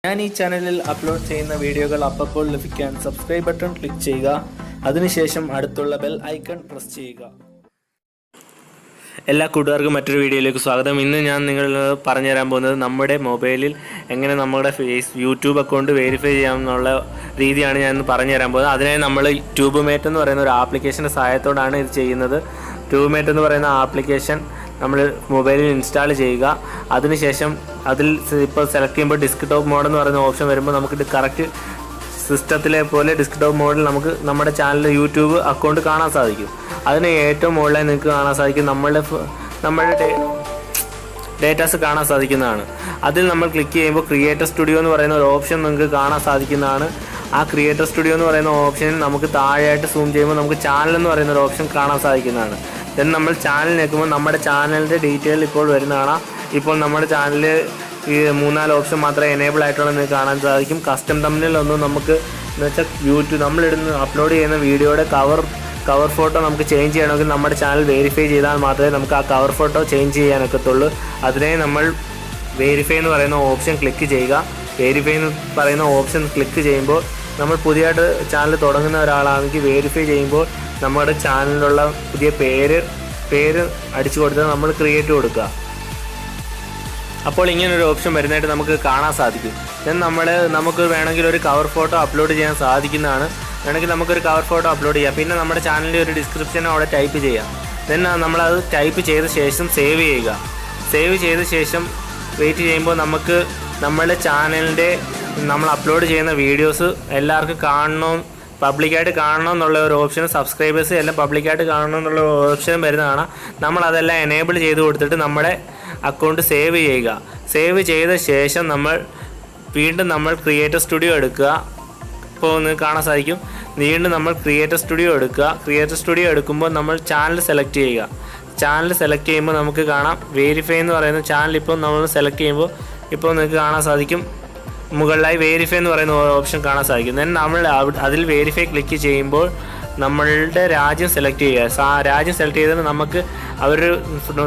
ഞാൻ ഈ ചാനലിൽ അപ്ലോഡ് ചെയ്യുന്ന വീഡിയോകൾ അപ്പോൾ ലഭിക്കാൻ സബ്സ്ക്രൈബ് ബട്ടൺ ക്ലിക്ക് ചെയ്യുക. അതിനുശേഷം അടുത്തുള്ള ബെൽ ഐക്കൺ പ്രസ് ചെയ്യുക. എല്ലാ കൂട്ടുകാർക്കും മറ്റൊരു വീഡിയോയിലേക്ക് സ്വാഗതം. ഇന്ന് ഞാൻ നിങ്ങളോട് പറഞ്ഞു തരാൻ പോകുന്നത് നമ്മുടെ മൊബൈലിൽ എങ്ങനെ നമ്മുടെ യൂട്യൂബ് അക്കൗണ്ട് വെരിഫൈ ചെയ്യാമെന്നുള്ള രീതിയാണ് ഞാൻ ഇന്ന് പറഞ്ഞു തരാൻ പോകുന്നത്. അതിനായി നമ്മൾ ട്യൂബ്മേറ്റ് എന്ന് പറയുന്ന ഒരു ആപ്ലിക്കേഷൻ്റെ സഹായത്തോടാണ് ഇത് ചെയ്യുന്നത്. ട്യൂബ്മേറ്റ് എന്ന് പറയുന്ന ആപ്ലിക്കേഷൻ നമ്മൾ മൊബൈലിൽ ഇൻസ്റ്റാൾ ചെയ്യുക. അതിനുശേഷം അതിൽ ഇപ്പോൾ സെലക്ട് ചെയ്യുമ്പോൾ ഡെസ്ക്ടോപ്പ് മോഡ് എന്ന് പറയുന്ന ഓപ്ഷൻ വരുമ്പോൾ നമുക്ക് കറക്റ്റ് സിസ്റ്റത്തിലെ പോലെ ഡെസ്ക്ടോപ്പ് മോഡിൽ നമുക്ക് നമ്മുടെ ചാനൽ യൂട്യൂബ് അക്കൗണ്ട് കാണാൻ സാധിക്കും. അതിന് ഏറ്റവും മുകളിലായി നിങ്ങൾക്ക് കാണാൻ സാധിക്കും നമ്മളുടെ ഡേറ്റാസ് കാണാൻ സാധിക്കുന്നതാണ്. അതിൽ നമ്മൾ ക്ലിക്ക് ചെയ്യുമ്പോൾ ക്രിയേറ്റർ സ്റ്റുഡിയോ എന്ന് പറയുന്ന ഒരു ഓപ്ഷൻ നിങ്ങൾക്ക് കാണാൻ സാധിക്കുന്നതാണ്. ആ ക്രിയേറ്റർ സ്റ്റുഡിയോ എന്ന് പറയുന്ന ഓപ്ഷനിൽ നമുക്ക് താഴെയായിട്ട് സൂം ചെയ്യുമ്പോൾ നമുക്ക് ചാനൽ എന്ന് പറയുന്ന ഒരു ഓപ്ഷൻ കാണാൻ സാധിക്കുന്നതാണ്. ദെൻ നമ്മൾ ചാനൽ നിൽക്കുമ്പോൾ നമ്മുടെ ചാനലിൻ്റെ ഡീറ്റെയിൽ ഇപ്പോൾ വരുന്നതാണ്. ഇപ്പോൾ നമ്മുടെ ചാനൽ ഈ 3-4 ഓപ്ഷൻ മാത്രമേ എനേബിൾ ആയിട്ടുള്ള നിങ്ങൾക്ക് കാണാൻ സാധിക്കും. കസ്റ്റം തമ്മിലൊന്നും നമുക്ക് എന്ന് വെച്ചാൽ യൂട്യൂബ് നമ്മളിടുന്ന അപ്ലോഡ് ചെയ്യുന്ന വീഡിയോയുടെ കവർ ഫോട്ടോ നമുക്ക് ചേഞ്ച് ചെയ്യണമെങ്കിൽ നമ്മുടെ ചാനൽ വെരിഫൈ ചെയ്താൽ മാത്രമേ നമുക്ക് ആ കവർ ഫോട്ടോ ചേഞ്ച് ചെയ്യാനൊക്കത്തുള്ളൂ. അതിനെ നമ്മൾ വെരിഫൈ എന്ന് പറയുന്ന ഓപ്ഷൻ ക്ലിക്ക് ചെയ്യുക. വെരിഫൈ എന്ന് പറയുന്ന ഓപ്ഷൻ ക്ലിക്ക് ചെയ്യുമ്പോൾ നമ്മൾ പുതിയതായിട്ട് ചാനൽ തുടങ്ങുന്ന ഒരാളാണെങ്കിൽ വെരിഫൈ ചെയ്യുമ്പോൾ നമ്മുടെ ചാനലിലുള്ള പുതിയ പേര് അടിച്ചു കൊടുത്താൽ നമ്മൾ ക്രിയേറ്റ് കൊടുക്കുക. അപ്പോൾ ഇങ്ങനൊരു ഓപ്ഷൻ വരുന്നതായിട്ട് നമുക്ക് കാണാൻ സാധിക്കും. ദെൻ നമുക്ക് വേണമെങ്കിൽ ഒരു കവർ ഫോട്ടോ അപ്ലോഡ് ചെയ്യാൻ സാധിക്കുന്നതാണ്. വേണമെങ്കിൽ നമുക്കൊരു കവർ ഫോട്ടോ അപ്ലോഡ് ചെയ്യാം. പിന്നെ നമ്മുടെ ചാനലിൻ്റെ ഒരു ഡിസ്ക്രിപ്ഷൻ അവിടെ ടൈപ്പ് ചെയ്യാം. ദെൻ നമ്മളത് ടൈപ്പ് ചെയ്ത ശേഷം സേവ് ചെയ്യുക. സേവ് ചെയ്ത ശേഷം വെയിറ്റ് ചെയ്യുമ്പോൾ നമുക്ക് നമ്മുടെ ചാനലിൻ്റെ നമ്മൾ അപ്ലോഡ് ചെയ്യുന്ന വീഡിയോസ് എല്ലാവർക്കും പബ്ലിക്കായിട്ട് കാണണം എന്നുള്ള ഒരു ഓപ്ഷനും സബ്സ്ക്രൈബേഴ്സ് എല്ലാം പബ്ലിക്കായിട്ട് കാണണം എന്നുള്ള ഓപ്ഷനും വരുന്നതാണ്. നമ്മളതെല്ലാം എനേബിൾ ചെയ്ത് കൊടുത്തിട്ട് നമ്മുടെ അക്കൗണ്ട് സേവ് ചെയ്യുക. സേവ് ചെയ്ത ശേഷം വീണ്ടും നമ്മൾ ക്രിയേറ്റർ സ്റ്റുഡിയോ എടുക്കുക. ഇപ്പോൾ ഒന്ന് കാണാൻ സാധിക്കും. വീണ്ടും നമ്മൾ ക്രിയേറ്റർ സ്റ്റുഡിയോ എടുക്കുക. ക്രിയേറ്റർ സ്റ്റുഡിയോ എടുക്കുമ്പോൾ നമ്മൾ ചാനൽ സെലക്ട് ചെയ്യുക. ചാനൽ സെലക്ട് ചെയ്യുമ്പോൾ നമുക്ക് കാണാം വെരിഫൈ എന്ന് പറയുന്ന ചാനൽ ഇപ്പോൾ നമ്മൾ സെലക്ട് ചെയ്യുമ്പോൾ ഇപ്പോൾ നിങ്ങൾക്ക് കാണാൻ സാധിക്കും മുകളിലായി വെരിഫൈ എന്ന് പറയുന്ന ഓപ്ഷൻ കാണാൻ സാധിക്കും. ദെൻ നമ്മൾ അതിൽ വെരിഫൈ ക്ലിക്ക് ചെയ്യുമ്പോൾ നമ്മളുടെ രാജ്യം സെലക്ട് ചെയ്യുക. രാജ്യം സെലക്ട് ചെയ്തിട്ട് നമുക്ക്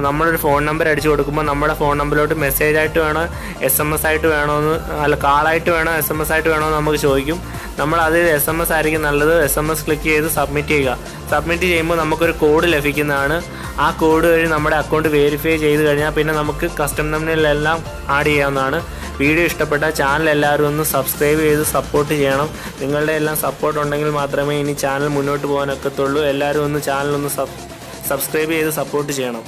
നമ്മളൊരു ഫോൺ നമ്പർ അടിച്ചു കൊടുക്കുമ്പോൾ നമ്മുടെ ഫോൺ നമ്പറിലോട്ട് മെസ്സേജായിട്ട് വേണോ SMS ആയിട്ട് വേണമെന്ന് അല്ല കാളായിട്ട് വേണോ SMS ആയിട്ട് വേണമെന്ന് നമുക്ക് ചോദിക്കും. നമ്മളത് SMS ആയിരിക്കും നല്ലത്. SMS ക്ലിക്ക് ചെയ്ത് സബ്മിറ്റ് ചെയ്യുക. സബ്മിറ്റ് ചെയ്യുമ്പോൾ നമുക്കൊരു കോഡ് ലഭിക്കുന്നതാണ്. ആ കോഡ് വഴി നമ്മുടെ അക്കൗണ്ട് വെരിഫൈ ചെയ്ത് കഴിഞ്ഞാൽ പിന്നെ നമുക്ക് കസ്റ്റം തമ്മിലെല്ലാം ആഡ് ചെയ്യാവുന്നതാണ്. വീഡിയോ ഇഷ്ടപ്പെട്ട ചാനൽ എല്ലാവരും ഒന്ന് സബ്സ്ക്രൈബ് ചെയ്ത് സപ്പോർട്ട് ചെയ്യണം. നിങ്ങളുടെ എല്ലാം സപ്പോർട്ട് ഉണ്ടെങ്കിൽ മാത്രമേ ഇനി ചാനൽ മുന്നോട്ട് പോകാനൊക്കത്തുള്ളൂ. എല്ലാവരും ഒന്ന് ചാനലൊന്ന് സബ്സ്ക്രൈബ് ചെയ്ത് സപ്പോർട്ട് ചെയ്യണം.